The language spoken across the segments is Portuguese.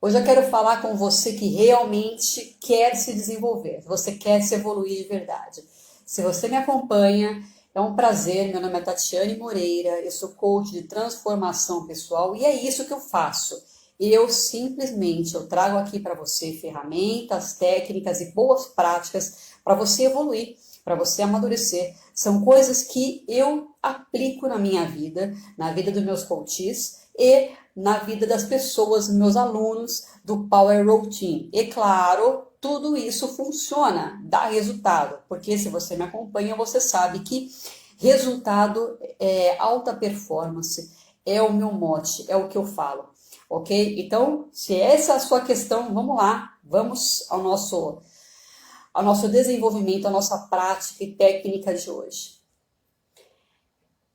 Hoje eu quero falar com você que realmente quer se desenvolver, você quer se evoluir de verdade. Se você me acompanha, é um prazer. Meu nome é Tatiane Moreira, eu sou coach de transformação pessoal e é isso que eu faço. Eu trago aqui para você ferramentas, técnicas e boas práticas para você evoluir, para você amadurecer. São coisas que eu aplico na minha vida, na vida dos meus coaches e na vida das pessoas, meus alunos do Power Routine. E claro, tudo isso funciona, dá resultado, porque se você me acompanha, você sabe que resultado é alta performance, é o meu mote, é o que eu falo, ok? Então, se essa é a sua questão, vamos lá, vamos ao nosso desenvolvimento, à nossa prática e técnica de hoje.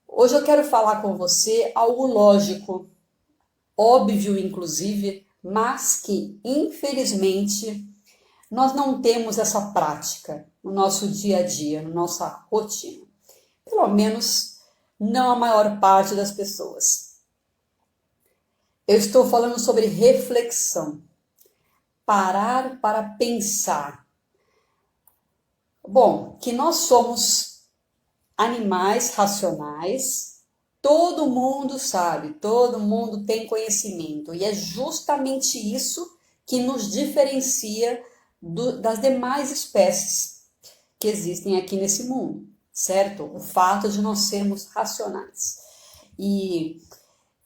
Hoje eu quero falar com você algo lógico, óbvio inclusive, mas que infelizmente nós não temos essa prática no nosso dia a dia, na nossa rotina. Pelo menos não a maior parte das pessoas. Eu estou falando sobre reflexão. Parar para pensar. Bom, que nós somos animais racionais, todo mundo sabe, todo mundo tem conhecimento, e é justamente isso que nos diferencia das demais espécies que existem aqui nesse mundo, certo? O fato de nós sermos racionais. E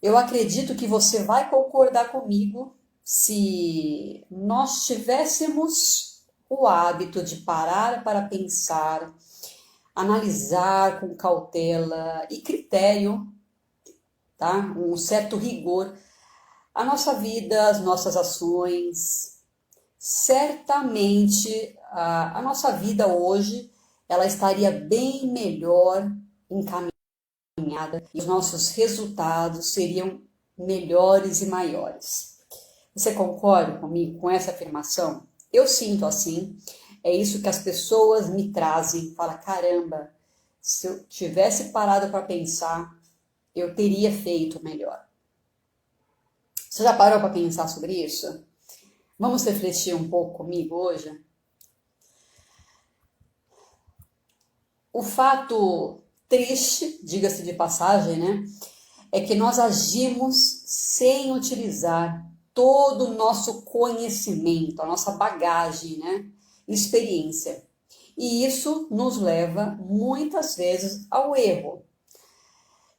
eu acredito que você vai concordar comigo se nós tivéssemos o hábito de parar para pensar, analisar com cautela e critério, tá? Um certo rigor, a nossa vida, as nossas ações. Certamente a nossa vida hoje ela estaria bem melhor encaminhada e os nossos resultados seriam melhores e maiores. Você concorda comigo com essa afirmação? Eu sinto assim. É isso que as pessoas me trazem. Fala, caramba, se eu tivesse parado para pensar, eu teria feito melhor. Você já parou para pensar sobre isso? Vamos refletir um pouco comigo hoje? O fato triste, diga-se de passagem, né? É que nós agimos sem utilizar todo o nosso conhecimento, a nossa bagagem, né? Experiência. E isso nos leva muitas vezes ao erro.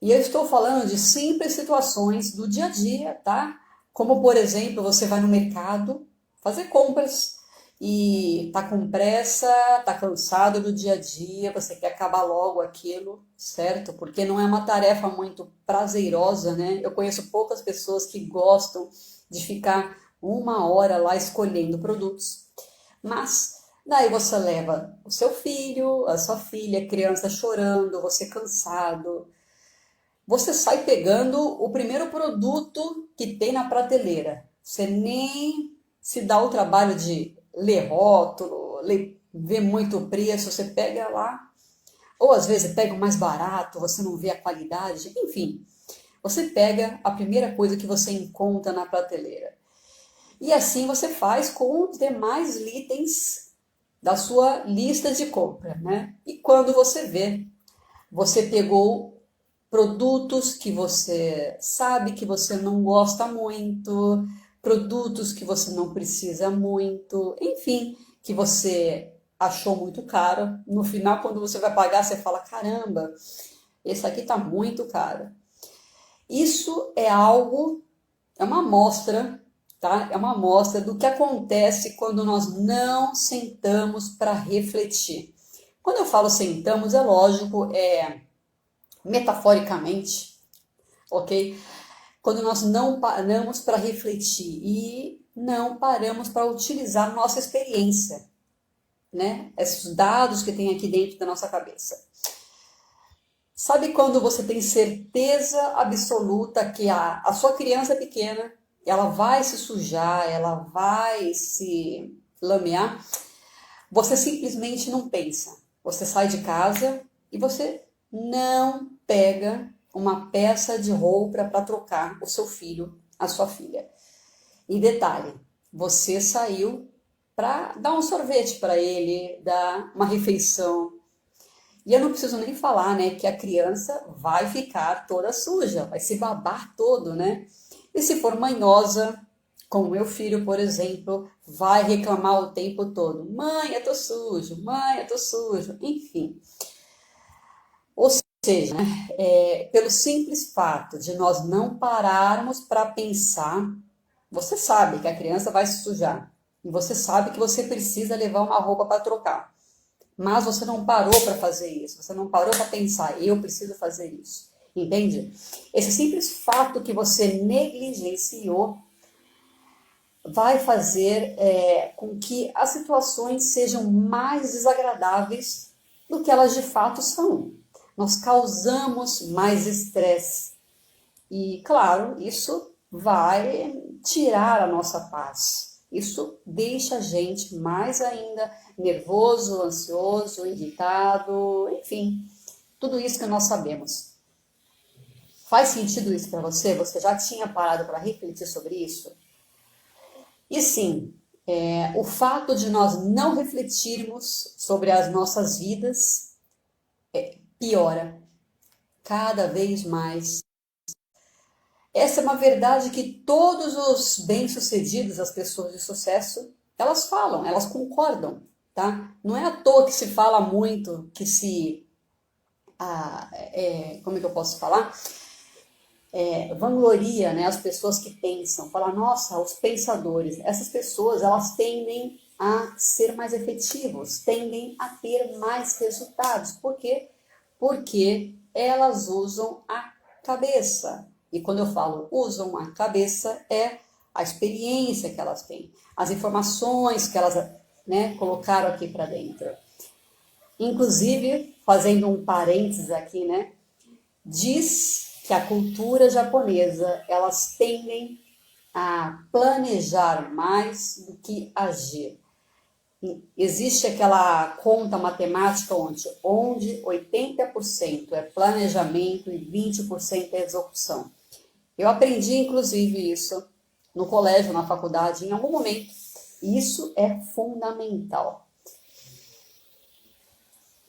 E eu estou falando de simples situações do dia a dia, tá? Como, por exemplo, você vai no mercado fazer compras e tá com pressa, tá cansado do dia a dia, você quer acabar logo aquilo, certo? Porque não é uma tarefa muito prazerosa, né? Eu conheço poucas pessoas que gostam de ficar uma hora lá escolhendo produtos. Mas daí você leva o seu filho, a sua filha, a criança chorando, você cansado, você sai pegando o primeiro produto que tem na prateleira. Você nem se dá o trabalho de ler rótulo, ver muito o preço, você pega lá. Ou às vezes pega o mais barato, você não vê a qualidade. Enfim, você pega a primeira coisa que você encontra na prateleira. E assim você faz com os demais itens da sua lista de compra, né? E quando você vê, você pegou produtos que você sabe que você não gosta muito, produtos que você não precisa muito, enfim, que você achou muito caro. No final, quando você vai pagar, você fala: caramba, esse aqui tá muito caro. Isso é algo, é uma amostra, tá? É uma amostra do que acontece quando nós não sentamos para refletir. Quando eu falo sentamos, é lógico, metaforicamente, ok? Quando nós não paramos para refletir e não paramos para utilizar nossa experiência, né? Esses dados que tem aqui dentro da nossa cabeça. Sabe quando você tem certeza absoluta que a sua criança pequena, ela vai se sujar, ela vai se lamear? Você simplesmente não pensa. Você sai de casa e você não pega uma peça de roupa para trocar o seu filho, a sua filha. E detalhe, você saiu para dar um sorvete para ele, dar uma refeição. E eu não preciso nem falar, né, que a criança vai ficar toda suja, vai se babar todo, né? E se for manhosa, como meu filho, por exemplo, vai reclamar o tempo todo: mãe, eu tô sujo, mãe, eu tô sujo, enfim. Ou seja, né, pelo simples fato de nós não pararmos para pensar, você sabe que a criança vai se sujar e você sabe que você precisa levar uma roupa para trocar, mas você não parou para fazer isso, você não parou para pensar, eu preciso fazer isso, entende? Esse simples fato que você negligenciou vai fazer com que as situações sejam mais desagradáveis do que elas de fato são. Nós causamos mais estresse e, claro, isso vai tirar a nossa paz. Isso deixa a gente mais ainda nervoso, ansioso, irritado, enfim, tudo isso que nós sabemos. Faz sentido isso para você? Você já tinha parado para refletir sobre isso? E sim, o fato de nós não refletirmos sobre as nossas vidas piora cada vez mais. Essa é uma verdade que todos os bem-sucedidos, as pessoas de sucesso, elas falam, elas concordam, tá? Não é à toa que se fala muito, que se... como é que eu posso falar? Vangloria, né, as pessoas que pensam, fala, nossa, os pensadores, essas pessoas, elas tendem a ser mais efetivos, tendem a ter mais resultados. Por quê? Porque elas usam a cabeça. E quando eu falo usam a cabeça, é a experiência que elas têm, as informações que elas, né, colocaram aqui para dentro. Inclusive, fazendo um parênteses aqui, né, diz que a cultura japonesa, elas tendem a planejar mais do que agir. Existe aquela conta matemática onde 80% é planejamento e 20% é execução. Eu aprendi, inclusive, isso no colégio, na faculdade, em algum momento. E isso é fundamental.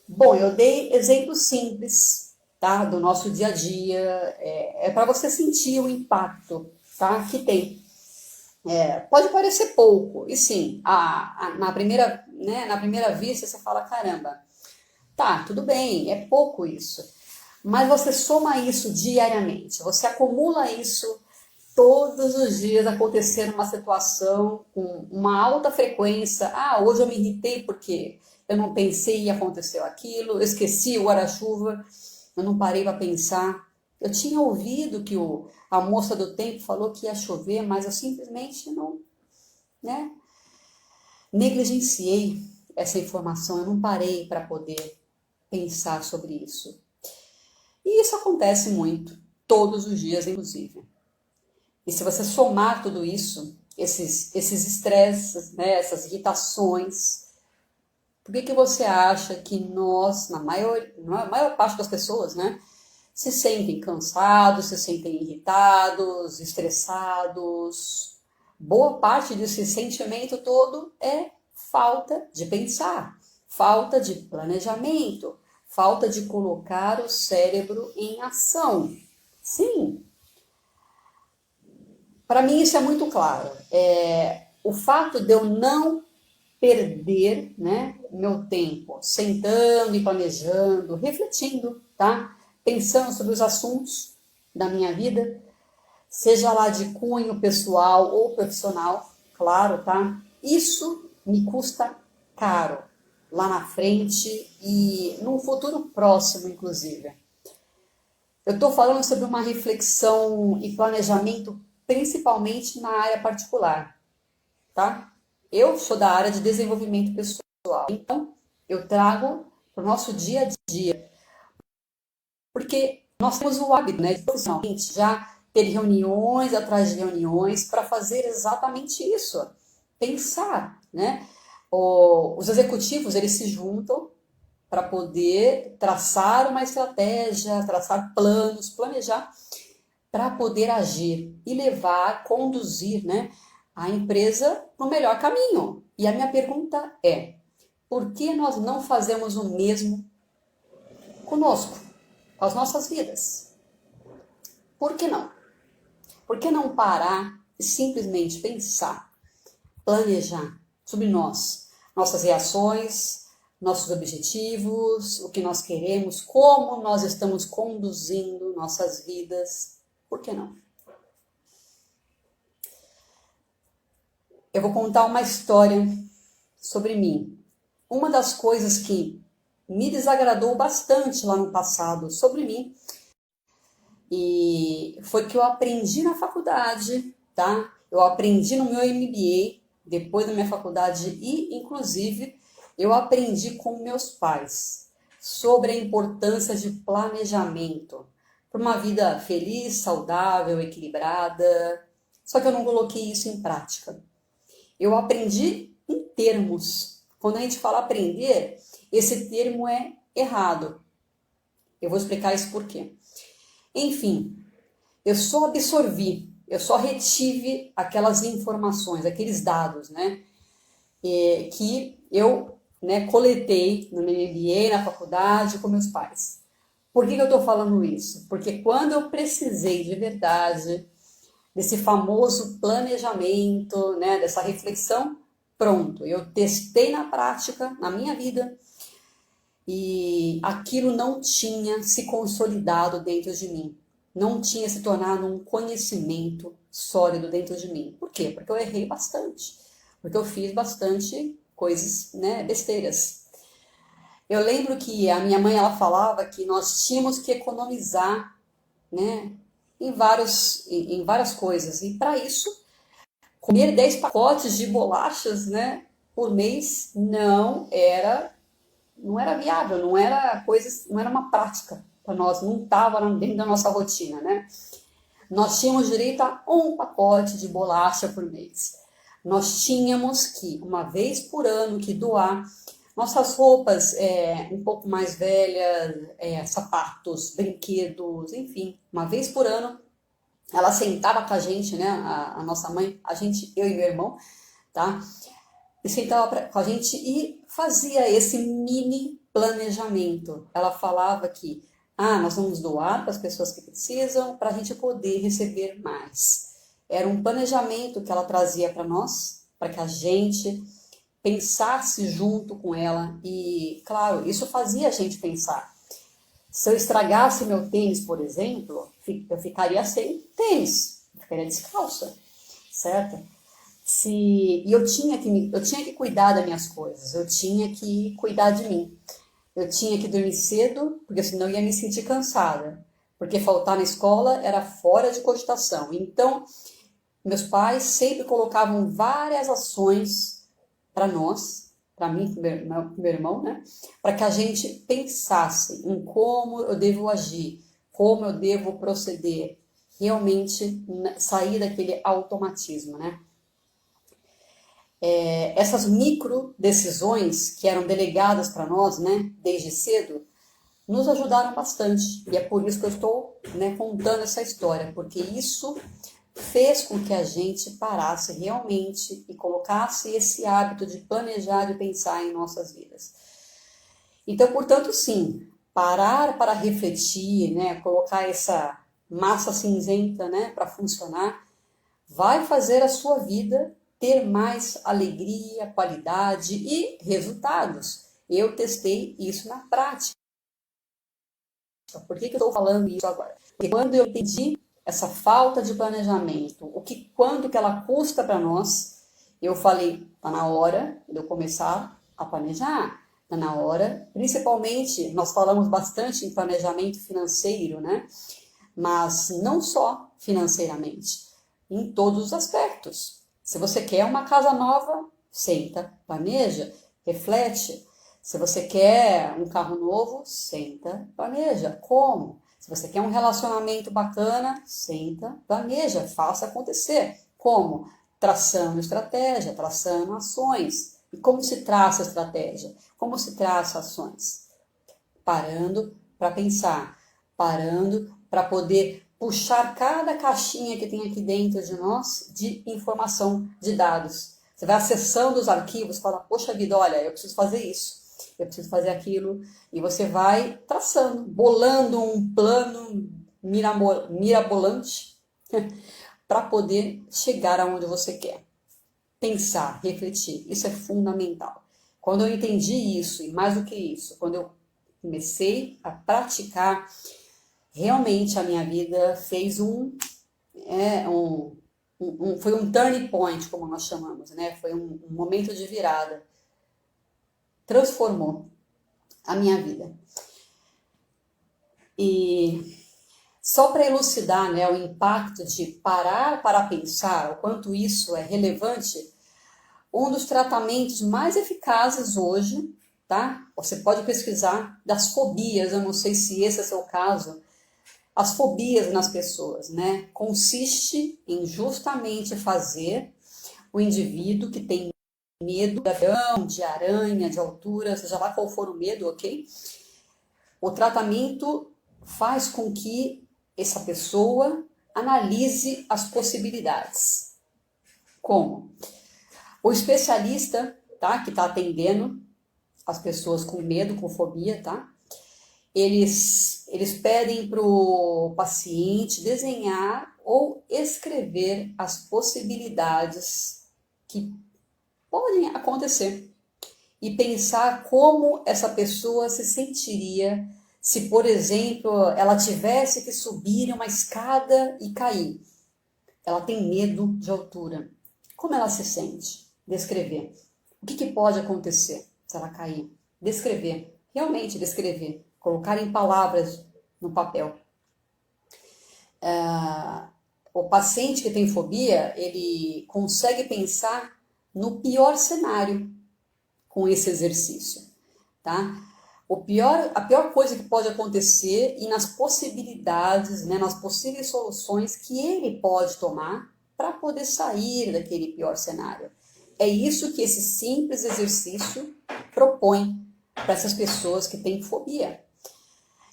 Bom, eu dei exemplos simples, tá, do nosso dia a dia, para você sentir o impacto, tá, que tem. Pode parecer pouco, e sim, na primeira vista você fala, caramba, tá, tudo bem, é pouco isso, mas você soma isso diariamente, você acumula isso todos os dias acontecendo uma situação com uma alta frequência. Hoje eu me irritei porque eu não pensei e aconteceu aquilo, eu esqueci o guarda-chuva, eu não parei para pensar. Eu tinha ouvido que a moça do tempo falou que ia chover, mas eu simplesmente não, né, negligenciei essa informação, eu não parei para poder pensar sobre isso. E isso acontece muito, todos os dias, inclusive. E se você somar tudo isso, esses estresses, né, essas irritações, por que você acha que nós, na maior parte das pessoas, né, se sentem cansados, se sentem irritados, estressados? Boa parte desse sentimento todo é falta de pensar, falta de planejamento, falta de colocar o cérebro em ação. Sim. Para mim isso é muito claro. O fato de eu não perder, né, meu tempo sentando e planejando, refletindo, tá? Pensando sobre os assuntos da minha vida, seja lá de cunho pessoal ou profissional, claro, tá? Isso me custa caro lá na frente e num futuro próximo, inclusive. Eu estou falando sobre uma reflexão e planejamento principalmente na área particular, tá? Eu sou da área de desenvolvimento pessoal, então eu trago para o nosso dia a dia, porque nós temos o hábito, né, de profissionalmente já ter reuniões atrás de reuniões para fazer exatamente isso, pensar, né? Os executivos, eles se juntam para poder traçar uma estratégia, traçar planos, planejar, para poder agir e levar, conduzir, né, a empresa para o melhor caminho. E a minha pergunta é, por que nós não fazemos o mesmo conosco, com as nossas vidas? Por que não? Por que não parar e simplesmente pensar, planejar sobre nós, nossas reações, nossos objetivos, o que nós queremos, como nós estamos conduzindo nossas vidas? Por que não? Eu vou contar uma história sobre mim. Uma das coisas que me desagradou bastante lá no passado sobre mim e foi que eu aprendi na faculdade, tá? Eu aprendi no meu MBA, depois da minha faculdade, e inclusive eu aprendi com meus pais sobre a importância de planejamento para uma vida feliz, saudável, equilibrada. Só que eu não coloquei isso em prática. Eu aprendi em termos. Quando a gente fala aprender, esse termo é errado. Eu vou explicar isso por quê. Enfim, eu só absorvi, eu só retive aquelas informações, aqueles dados, né? Que eu coletei no meu MBA, na faculdade, com meus pais. Por que eu estou falando isso? Porque quando eu precisei de verdade desse famoso planejamento, né, dessa reflexão, pronto, eu testei na prática, na minha vida, e aquilo não tinha se consolidado dentro de mim, não tinha se tornado um conhecimento sólido dentro de mim. Por quê? Porque eu errei bastante, porque eu fiz bastante coisas, né, besteiras. Eu lembro que a minha mãe, ela falava que nós tínhamos que economizar, né, em várias coisas. E para isso, comer 10 pacotes de bolachas, né, por mês não era viável, não era uma prática para nós, não estava dentro da nossa rotina, né? Nós tínhamos direito a um pacote de bolacha por mês. Nós tínhamos que, uma vez por ano, que doar nossas roupas um pouco mais velhas, sapatos, brinquedos, enfim, uma vez por ano, ela sentava com a gente, né, a nossa mãe, a gente, eu e meu irmão, tá? E sentava com a gente e fazia esse mini planejamento. Ela falava que, nós vamos doar para as pessoas que precisam, para a gente poder receber mais. Era um planejamento que ela trazia para nós, para que a gente pensasse junto com ela. E, claro, isso fazia a gente pensar. Se eu estragasse meu tênis, por exemplo, eu ficaria sem tênis, eu ficaria descalça, certo? E eu tinha que cuidar das minhas coisas, eu tinha que cuidar de mim. Eu tinha que dormir cedo, porque senão eu ia me sentir cansada. Porque faltar na escola era fora de cogitação. Então, meus pais sempre colocavam várias ações para nós, para mim, para meu irmão, né? Para que a gente pensasse em como eu devo agir, como eu devo proceder, realmente sair daquele automatismo, né? Essas micro decisões que eram delegadas para nós, né, desde cedo, nos ajudaram bastante. E é por isso que eu estou, né, contando essa história, porque isso fez com que a gente parasse realmente e colocasse esse hábito de planejar e pensar em nossas vidas. Então, portanto, sim, parar para refletir, né, colocar essa massa cinzenta, né, para funcionar, vai fazer a sua vida ter mais alegria, qualidade e resultados. Eu testei isso na prática. Por que eu estou falando isso agora? Porque quando eu entendi essa falta de planejamento, quanto que ela custa para nós, eu falei, está na hora de eu começar a planejar. Está na hora, principalmente, nós falamos bastante em planejamento financeiro, né? Mas não só financeiramente, em todos os aspectos. Se você quer uma casa nova, senta, planeja, reflete. Se você quer um carro novo, senta, planeja. Como? Se você quer um relacionamento bacana, senta, planeja, faça acontecer. Como? Traçando estratégia, traçando ações. E como se traça a estratégia? Como se traça ações? Parando para pensar, parando para poder puxar cada caixinha que tem aqui dentro de nós de informação, de dados. Você vai acessando os arquivos, fala, poxa vida, olha, eu preciso fazer isso, eu preciso fazer aquilo, e você vai traçando, bolando um plano mirabolante para poder chegar aonde você quer. Pensar, refletir, isso é fundamental. Quando eu entendi isso, e mais do que isso, quando eu comecei a praticar, realmente a minha vida fez foi um turning point, como nós chamamos, né? Foi um momento de virada. Transformou a minha vida. E só para elucidar, né, o impacto de parar para pensar, o quanto isso é relevante, um dos tratamentos mais eficazes hoje, tá? Você pode pesquisar das fobias, eu não sei se esse é o seu caso, as fobias nas pessoas, né? Consiste em justamente fazer o indivíduo que tem medo de avião, de aranha, de altura, seja lá qual for o medo, ok? O tratamento faz com que essa pessoa analise as possibilidades. Como? O especialista, tá, que está atendendo as pessoas com medo, com fobia, tá? Eles pedem para o paciente desenhar ou escrever as possibilidades que podem acontecer e pensar como essa pessoa se sentiria se, por exemplo, ela tivesse que subir uma escada e cair. Ela tem medo de altura. Como ela se sente? Descrever. O que pode acontecer se ela cair? Descrever. Realmente descrever. Colocar em palavras no papel. O paciente que tem fobia, ele consegue pensar no pior cenário com esse exercício, tá? A pior coisa que pode acontecer e nas possibilidades, né, nas possíveis soluções que ele pode tomar para poder sair daquele pior cenário. É isso que esse simples exercício propõe para essas pessoas que têm fobia.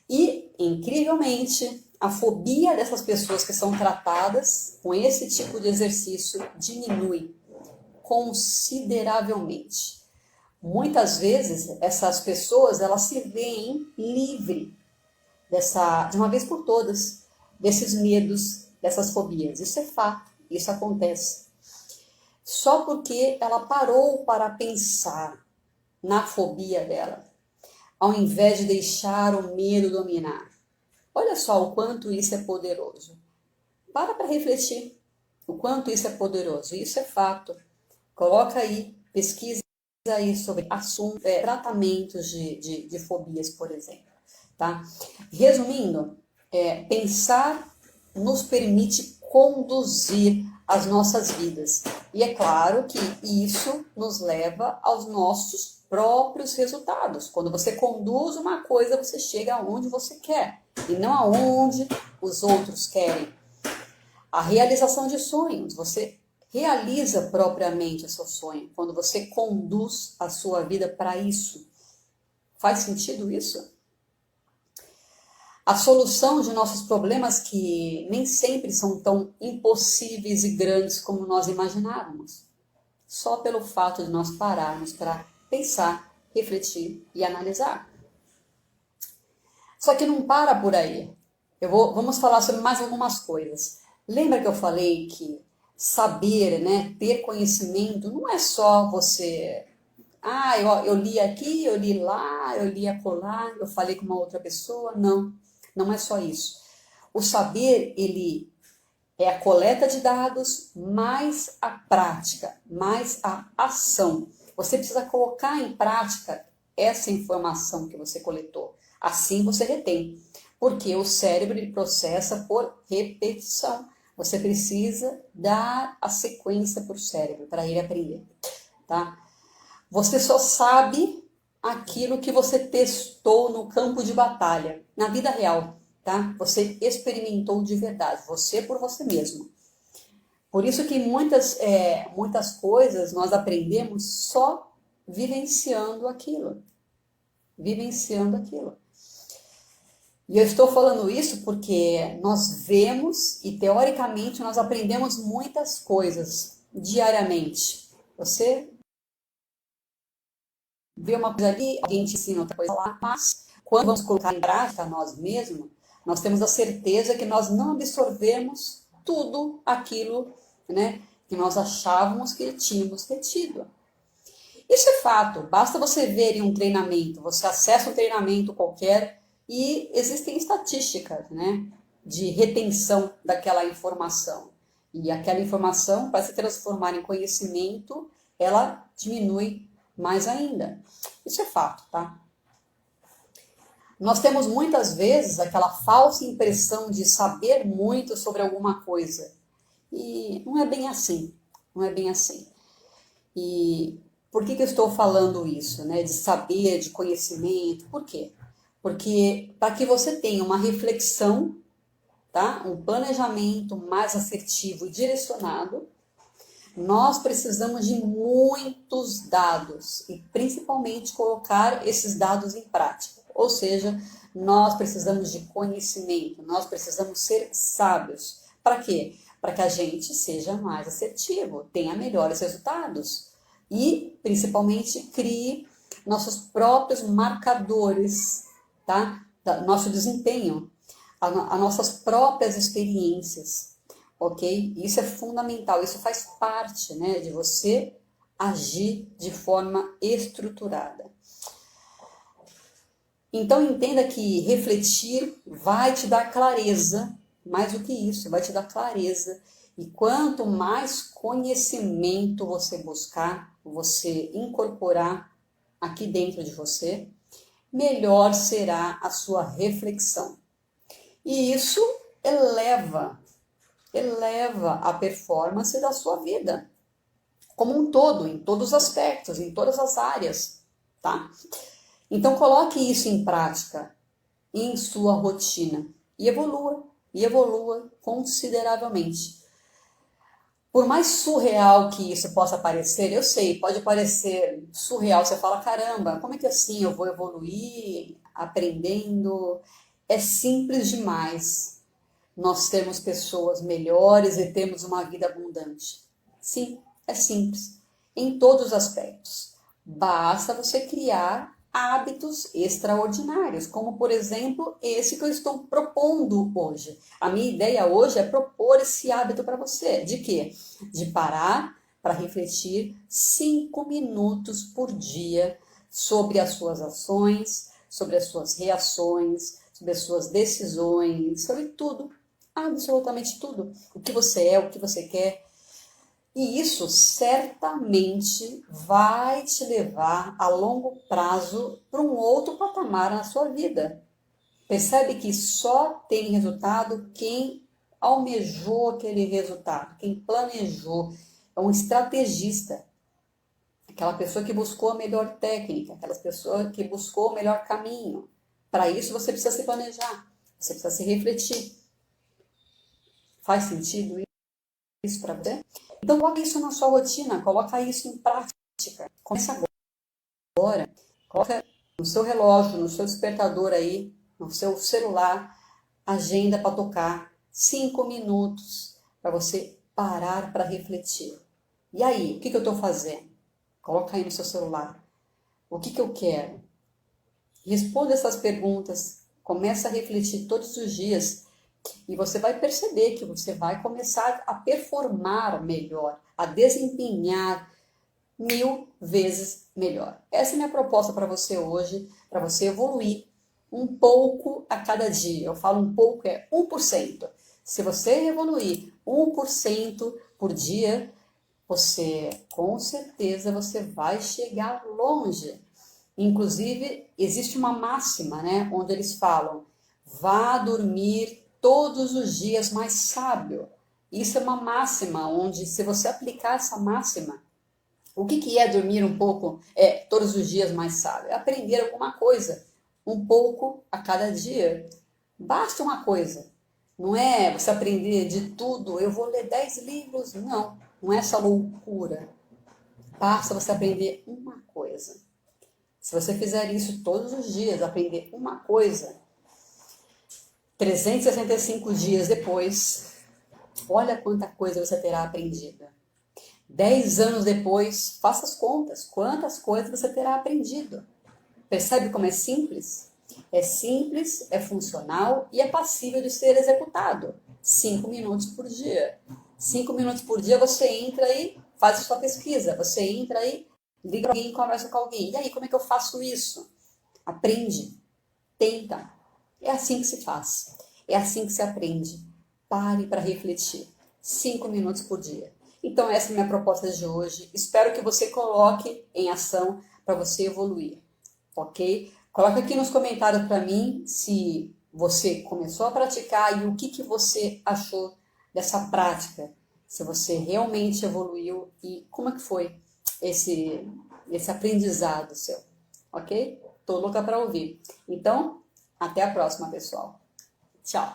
E, incrivelmente, a fobia dessas pessoas que são tratadas com esse tipo de exercício diminui consideravelmente. Muitas vezes, essas pessoas, elas se veem livres de uma vez por todas, desses medos, dessas fobias. Isso é fato, isso acontece. Só porque ela parou para pensar na fobia dela, ao invés de deixar o medo dominar. Olha só o quanto isso é poderoso. Para refletir o quanto isso é poderoso. Isso é fato. Coloca aí, pesquisa aí sobre tratamentos de fobias, por exemplo. Tá? Resumindo, pensar nos permite conduzir as nossas vidas. E é claro que isso nos leva aos nossos próprios resultados. Quando você conduz uma coisa, você chega aonde você quer e não aonde os outros querem. A realização de sonhos, você realiza propriamente o seu sonho quando você conduz a sua vida para isso. Faz sentido isso? A solução de nossos problemas, que nem sempre são tão impossíveis e grandes como nós imaginávamos, só pelo fato de nós pararmos para pensar, refletir e analisar. Só que não para por aí. Vamos falar sobre mais algumas coisas. Lembra que eu falei que saber, né, ter conhecimento, não é só você... eu li aqui, eu li lá, eu li acolá, eu falei com uma outra pessoa. Não, não é só isso. O saber, ele é a coleta de dados, mais a prática, mais a ação. Você precisa colocar em prática essa informação que você coletou. Assim você retém. Porque o cérebro ele processa por repetição. Você precisa dar a sequência para o cérebro, para ele aprender. Tá? Você só sabe aquilo que você testou no campo de batalha, na vida real. Tá? Você experimentou de verdade, você por você mesmo. Por isso que muitas coisas nós aprendemos só vivenciando aquilo. Vivenciando aquilo. E eu estou falando isso porque nós vemos e teoricamente nós aprendemos muitas coisas diariamente. Você vê uma coisa ali, alguém te ensina outra coisa lá, mas quando vamos colocar em prática nós mesmos, nós temos a certeza que nós não absorvemos tudo aquilo, né, que nós achávamos que tínhamos retido. Isso é fato, basta você ver em um treinamento, você acessa um treinamento qualquer e existem estatísticas, né, de retenção daquela informação. E aquela informação, para se transformar em conhecimento, ela diminui mais ainda. Isso é fato, tá? Nós temos muitas vezes aquela falsa impressão de saber muito sobre alguma coisa. E não é bem assim, não é bem assim. E por que eu estou falando isso, né? De saber, de conhecimento, por quê? Porque para que você tenha uma reflexão, tá? Um planejamento mais assertivo e direcionado, nós precisamos de muitos dados e principalmente colocar esses dados em prática. Ou seja, nós precisamos de conhecimento, nós precisamos ser sábios. Para quê? Para que a gente seja mais assertivo, tenha melhores resultados e principalmente crie nossos próprios marcadores, tá? Nosso desempenho, as nossas próprias experiências. Ok? Isso é fundamental, isso faz parte, né, de você agir de forma estruturada. Então entenda que refletir vai te dar clareza, mais do que isso, vai te dar clareza. E quanto mais conhecimento você buscar, você incorporar aqui dentro de você, melhor será a sua reflexão. E isso eleva a performance da sua vida, como um todo, em todos os aspectos, em todas as áreas, tá? Então coloque isso em prática, em sua rotina, e evolua consideravelmente. Por mais surreal que isso possa parecer, eu sei, pode parecer surreal, você fala, caramba, como é que assim eu vou evoluir aprendendo? É simples demais nós termos pessoas melhores e termos uma vida abundante. Sim, é simples, em todos os aspectos. Basta você criar hábitos extraordinários, como por exemplo esse que eu estou propondo hoje. A minha ideia hoje é propor esse hábito para você. De quê? De parar para refletir 5 minutos por dia sobre as suas ações, sobre as suas reações, sobre as suas decisões, sobre tudo. Absolutamente tudo. O que você é, o que você quer. E isso certamente vai te levar a longo prazo para um outro patamar na sua vida. Percebe que só tem resultado quem almejou aquele resultado, quem planejou. É um estrategista. Aquela pessoa que buscou a melhor técnica, aquela pessoa que buscou o melhor caminho. Para isso você precisa se planejar, você precisa se refletir. Faz sentido isso para você? Então coloca isso na sua rotina, coloca isso em prática. Comece agora, coloca no seu relógio, no seu despertador aí, no seu celular, agenda para tocar 5 minutos para você parar para refletir. E aí, o que eu estou fazendo? Coloca aí no seu celular. O que eu quero? Responda essas perguntas, começa a refletir todos os dias. E você vai perceber que você vai começar a performar melhor, a desempenhar 1000 vezes melhor. Essa é a minha proposta para você hoje, para você evoluir um pouco a cada dia. Eu falo um pouco, é 1%. Se você evoluir 1% por dia, você, com certeza, você vai chegar longe. Inclusive, existe uma máxima, né, onde eles falam, vá dormir todos os dias mais sábio. Isso é uma máxima, onde se você aplicar essa máxima, o que é dormir um pouco, todos os dias mais sábio? É aprender alguma coisa, um pouco a cada dia. Basta uma coisa. Não é você aprender de tudo, eu vou ler 10 livros. Não, não é essa loucura. Basta você aprender uma coisa. Se você fizer isso todos os dias, aprender uma coisa, 365 dias depois, olha quanta coisa você terá aprendido. 10 anos depois, faça as contas, quantas coisas você terá aprendido. Percebe como é simples? É simples, é funcional e é passível de ser executado. 5 minutos por dia. 5 minutos por dia você entra aí, faz a sua pesquisa. Você entra aí, liga para alguém, conversa com alguém. E aí, como é que eu faço isso? Aprende, tenta. É assim que se faz. É assim que se aprende. Pare para refletir. 5 minutos por dia. Então, essa é a minha proposta de hoje. Espero que você coloque em ação para você evoluir. Ok? Coloca aqui nos comentários para mim se você começou a praticar e o que você achou dessa prática. Se você realmente evoluiu e como é que foi esse aprendizado seu. Ok? Tô louca para ouvir. Então, até a próxima, pessoal. Tchau!